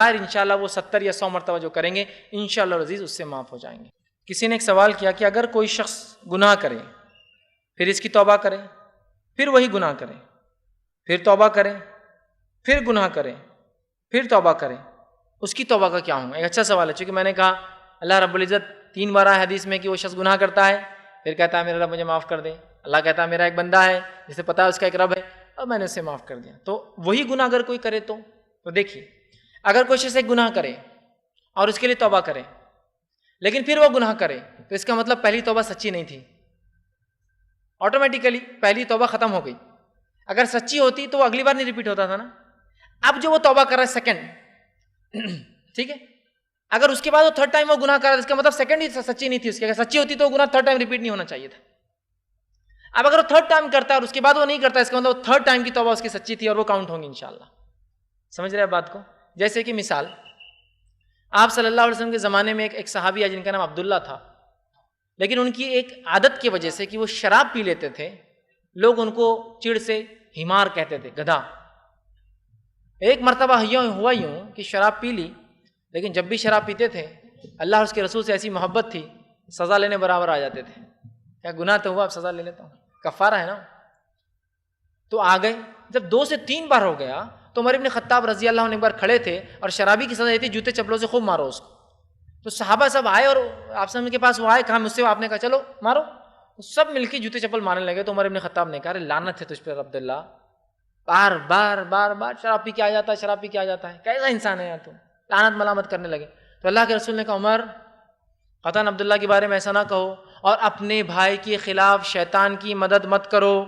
انشاءاللہ وہ 70 یا 100 مرتبہ جو کریں گے انشاءاللہ العزیز اس سے معاف ہو جائیں گے۔ کسی نے ایک سوال کیا کہ اگر کوئی شخص گناہ کرے، پھر اس کی توبہ کرے، پھر وہی گناہ کرے، پھر توبہ کرے، پھر گناہ کرے، پھر توبہ کرے، اس کی توبہ کا کیا ہوگا؟ ایک اچھا سوال ہے، چونکہ میں نے کہا اللہ رب العزت 3 بار آیا حدیث میں کہ وہ شخص گناہ کرتا ہے، پھر کہتا ہے میرا رب مجھے معاف کر دے۔ اللہ کہتا ہے میرا ایک بندہ ہے جسے پتا ہے اس کا ایک رب ہے اور میں نے اسے معاف کر دیا۔ تو وہی گناہ اگر کوئی کرے تو دیکھیے، اگر کوئی شخص ایک گناہ کرے اور اس کے لیے توبہ کرے لیکن پھر وہ گناہ کرے تو اس کا مطلب پہلی توبہ سچی نہیں تھی، آٹومیٹیکلی پہلی توبہ ختم ہو گئی۔ اگر سچی ہوتی تو وہ اگلی بار نہیں ریپیٹ ہوتا تھا نا۔ اب جو وہ توبہ کر رہا ہے سیکنڈ، ٹھیک ہے، اگر اس کے بعد وہ 3rd ٹائم وہ گناہ کر رہا ہے اس کا مطلب سیکنڈ ہی سچی نہیں تھی اس کی۔ اگر سچی ہوتی تو وہ گناہ 3rd ٹائم ریپیٹ نہیں ہونا چاہیے تھا۔ اب اگر وہ 3rd ٹائم کرتا ہے اور اس کے بعد وہ نہیں کرتا اس کا مطلب 3rd ٹائم کی توبہ اس کی سچی تھی اور وہ کاؤنٹ ہوں گی انشاءاللہ۔ سمجھ رہے ہیں بات کو؟ جیسے کہ مثال، آپ صلی اللہ علیہ وسلم کے زمانے میں ایک صحابی ہے جن کا نام عبداللہ تھا، لیکن ان کی ایک عادت کی وجہ سے کہ وہ شراب پی لیتے تھے، لوگ ان کو چڑ سے ہمار کہتے تھے، گدھا۔ ایک مرتبہ ہوا یوں کہ شراب پی لی، لیکن جب بھی شراب پیتے تھے اللہ اور اس کے رسول سے ایسی محبت تھی سزا لینے برابر آ جاتے تھے۔ کیا گناہ تو ہوا، اب سزا لے لیتا ہوں، کفارہ ہے نا۔ تو آ گئے، جب 2 سے 3 بار ہو گیا تو عمر ابن خطاب رضی اللہ عنہ ایک بار کھڑے تھے اور شرابی کی سزا یہ تھی جوتے چپلوں سے خوب مارو اس کو۔ تو صحابہ سب آئے اور آپ صلی کے پاس وہ آئے، کہا مجھ سے، آپ نے کہا چلو مارو، سب مل کے جوتے چپل مارنے لگے۔ تو عمر ابن خطاب نے کہا ارے لعنت ہے تجھ پہ عبداللہ، بار بار شراب پی کے آ جاتا ہے، شراب پی کے آ جاتا ہے، کیسا انسان ہے یار تو، لعنت ملامت کرنے لگے۔ تو اللہ کے رسول نے کہا عمر قطعاً عبداللہ کے بارے میں ایسا نہ کہو اور اپنے بھائی کے خلاف شیطان کی مدد مت کرو،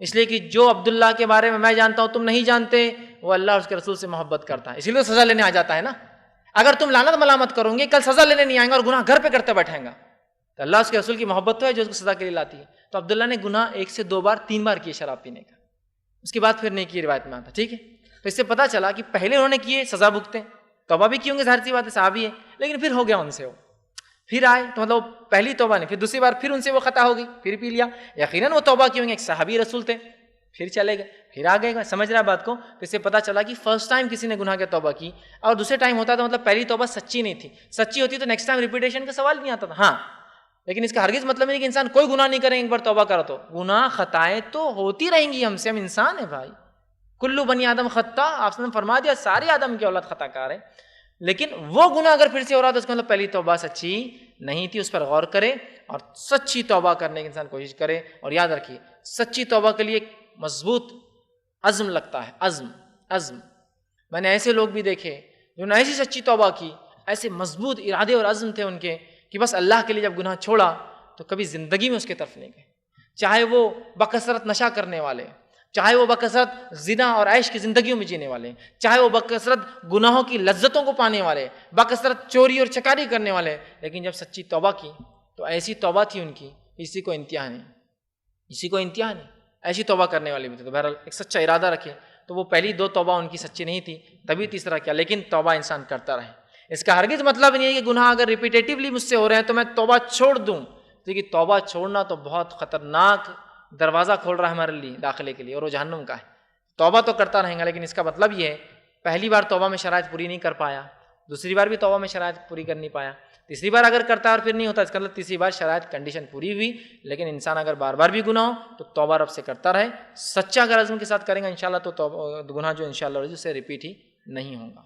اس لیے کہ جو عبداللہ کے بارے میں میں جانتا ہوں تم نہیں جانتے، وہ اللہ اور اس کے رسول سے محبت کرتا ہے، اسی لیے سزا لینے آ جاتا ہے نا۔ اگر تم لعنت ملامت کرو گے کل سزا لینے نہیں آئیں گا اور گناہ گھر پہ کرتے بیٹھیں گا۔ تو اللہ اس کے رسول کی محبت تو ہے جو اس کو سزا کے لیے لاتی ہے۔ تو عبداللہ نے گناہ 1 سے 2 بار 3 بار کیے شراب پینے کا، اس کے بعد پھر نہیں کی، روایت میں آتا، ٹھیک ہے۔ تو اس سے پتہ چلا کہ پہلے انہوں نے کیے سزا بھگتے، توبہ بھی کی ہوں گے، ظاہر سی بات ہے صحابی ہے، لیکن پھر ہو گیا ان سے، وہ پھر آئے تو مطلب پہلی توبہ نہیں، پھر دوسری بار پھر ان سے وہ خطا ہو گئی، پھر پی لیا، یقیناً وہ توبہ کی ہوں گے، ایک صحابی رسول تھے، پھر چلے گئے، پھر آ گئے۔ سمجھ رہا بات کو؟ تو اس سے پتہ چلا کہ فرسٹ ٹائم کسی نے گناہ کی توبہ کی اور دوسرے ٹائم ہوتا تو مطلب پہلی توبہ سچی نہیں تھی، سچی ہوتی تو نیکسٹ ٹائم ریپیٹیشن کا سوال نہیں آتا تھا۔ ہاں، لیکن اس کا ہرگز مطلب نہیں کہ انسان کوئی گناہ نہیں کرے، ایک بار توبہ کرو تو گناہ خطائیں تو ہوتی رہیں گی، ہم سے، ہم انسان ہیں بھائی، کلو بنی آدم خطا، آپ نے فرما دیا سارے آدم کی اولاد خطا کار ہے، لیکن وہ گناہ اگر پھر سے ہو رہا تو اس کا مطلب پہلی توبہ سچی نہیں تھی، اس پر غور کرے اور سچی توبہ کرنے کی انسان کوشش کرے۔ اور یاد رکھیے سچی توبہ کے لیے ایک مضبوط عزم لگتا ہے، عزم۔ میں نے ایسے لوگ بھی دیکھے جنہوں نے ایسی سچی توبہ کی، ایسے مضبوط ارادے اور عزم تھے ان کے کہ بس اللہ کے لیے جب گناہ چھوڑا تو کبھی زندگی میں اس کے طرف نہیں گئے، چاہے وہ بکثرت نشہ کرنے والے، چاہے وہ بکثرت زنا اور عیش کی زندگیوں میں جینے والے، چاہے وہ بکثرت گناہوں کی لذتوں کو پانے والے، بکثرت چوری اور چکاری کرنے والے، لیکن جب سچی توبہ کی تو ایسی توبہ تھی ان کی، اسی کو امتحان ہے، ایسی توبہ کرنے والے بھی تھے۔ تو بہرحال ایک سچا ارادہ رکھے، تو وہ پہلی 2 توبہ ان کی سچی نہیں تھی، تبھی تیسرا کیا، لیکن توبہ انسان کرتا رہے۔ اس کا ہرگز مطلب نہیں ہے کہ گناہ اگر ریپیٹیٹیولی مجھ سے ہو رہے ہیں تو میں توبہ چھوڑ دوں، کیونکہ توبہ چھوڑنا تو بہت خطرناک دروازہ کھول رہا ہے ہمارے لیے داخلے کے لیے، اور وہ جہنم کا ہے۔ توبہ تو کرتا رہیں گا، لیکن اس کا مطلب یہ ہے پہلی بار توبہ میں شرائط پوری نہیں کر پایا، دوسری بار بھی توبہ میں شرائط پوری کر نہیں پایا، تیسری بار اگر کرتا ہے اور پھر نہیں ہوتا اس کا مطلب تیسری بار شرائط کنڈیشن پوری ہوئی۔ لیکن انسان اگر بار بار بھی گناہ ہو تو توبہ رب سے کرتا رہے، سچا اگر عزم کے ساتھ کریں گا انشاءاللہ تو گناہ جو انشاءاللہ اس سے ریپیٹ ہی نہیں ہوگا۔